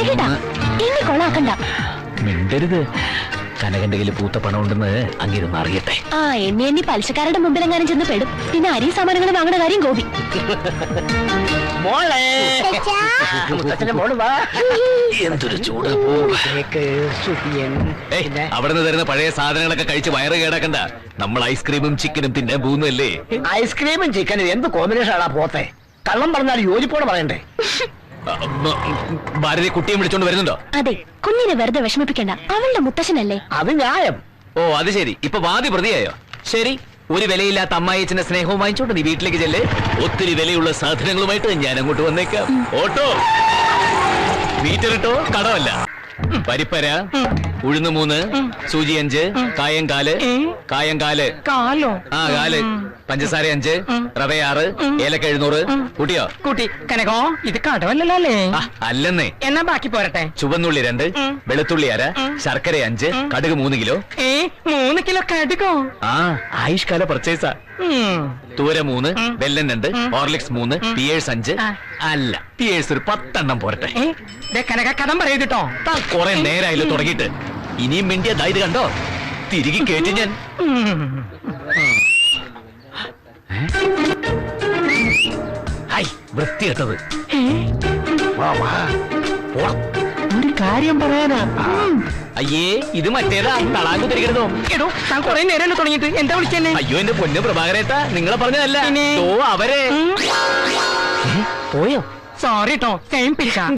കനകേട്ടാ എന്നെ കൊള്ളാക്കണ്ട. മിണ്ടരുത്. കനകന്റെ കയ്യിൽ പൂത്ത പണം ഉണ്ടെന്ന് അങ്ങിരുന്ന് അറിയട്ടെ. ആ എണ്ണി പലിശക്കാരുടെ മുമ്പിലെങ്ങാനും ചെന്ന് പെടും. പിന്നെ അരി സാമാനങ്ങൾ വാങ്ങണ കാര്യം ഗോപി. എന്തൊരു ചൂട്. അവിടുന്ന് തരുന്ന പഴയ സാധനങ്ങളൊക്കെ കഴിച്ച് വയറ് കേടാക്കണ്ട. നമ്മൾ ഐസ്ക്രീമും ചിക്കനും തിന്നാൻ പോകുന്നല്ലേ. ഐസ്ക്രീമും ചിക്കനും എന്ത് കോമ്പിനേഷൻ ആണാ പോത്തെ? കള്ളം പറഞ്ഞാൽ യോജിപ്പോടെ പറയണ്ടേ? ഭാരതി കുട്ടിയെ വിളിച്ചോണ്ട് വരുന്നുണ്ടോ? അതെ, കുഞ്ഞിനെ വെറുതെ വിഷമിപ്പിക്കണ്ട. അവളുടെ മുത്തശ്ശനല്ലേ. അത് ന്യായം. ഓ അത് ശരി. ഇപ്പൊ വാദി പ്രതിയായോ? ശരി, ഒരു വിലയില്ലാത്ത അമ്മായിച്ചന്റെ സ്നേഹവും വാങ്ങിച്ചോണ്ട് നീ വീട്ടിലേക്ക് ചെല്ലേ. ഒത്തിരി വിലയുള്ള സാധനങ്ങളുമായിട്ട് ഞാൻ അങ്ങോട്ട് വന്നേക്കാം. ഓട്ടോ മീറ്ററിട്ടോ കടമല്ല. പരിപ്പര, ഉഴുന്ന് 3, സൂചി 5, കായം 4, കാല്, ആ കാല്, പഞ്ചസാര 5, റവ 6, ഏലക്ക 700. കൂട്ടിയോ? കൂട്ടി. കനകോ ഇത് കടവല്ലല്ലോ അല്ലേ? അല്ലെന്നേ. എന്നാ ബാക്കി പോരട്ടെ. ചുവന്നുള്ളി 2, വെളുത്തുള്ളി 1/2, ശർക്കര 5, കടുക് 3 കിലോ. 3 കിലോ കടുകോ? ആ ആയുഷ്കാല പർച്ചേസാ. തൂര 3, വെല്ലൻ 2, ഹോർലിക്സ് 3, പിയേഴ്സ് 5. അല്ല, പിയേഴ്സ് ഒരു 10 എണ്ണം പോരട്ടെ. കനക കടം പറയൂട്ടോ. കൊറേ നേരായില്ലോ തുടങ്ങിയിട്ട്. ഇനിയും മിണ്ടിയ ഇത് കണ്ടോ, തിരികെ കേട്ടി ഞാൻ. വൃത്തികെട്ടത്. ഒരു കാര്യം പറയാനാ. അയ്യേ, ഇത് മറ്റേതാ. തളാങ്കു തിരികരുതോ. എടോ താൻ കൊറേ നേരം തുടങ്ങിയിട്ട് എന്താ വിളിച്ചെന്നെ? അയ്യോ എന്റെ പൊന്നു പ്രഭാകരേട്ടാ, നിങ്ങളെ പറഞ്ഞതല്ല. ഓ അവരെ പോയോ? സോറി ട്ടോ, ടൈം പിടിക്കാം.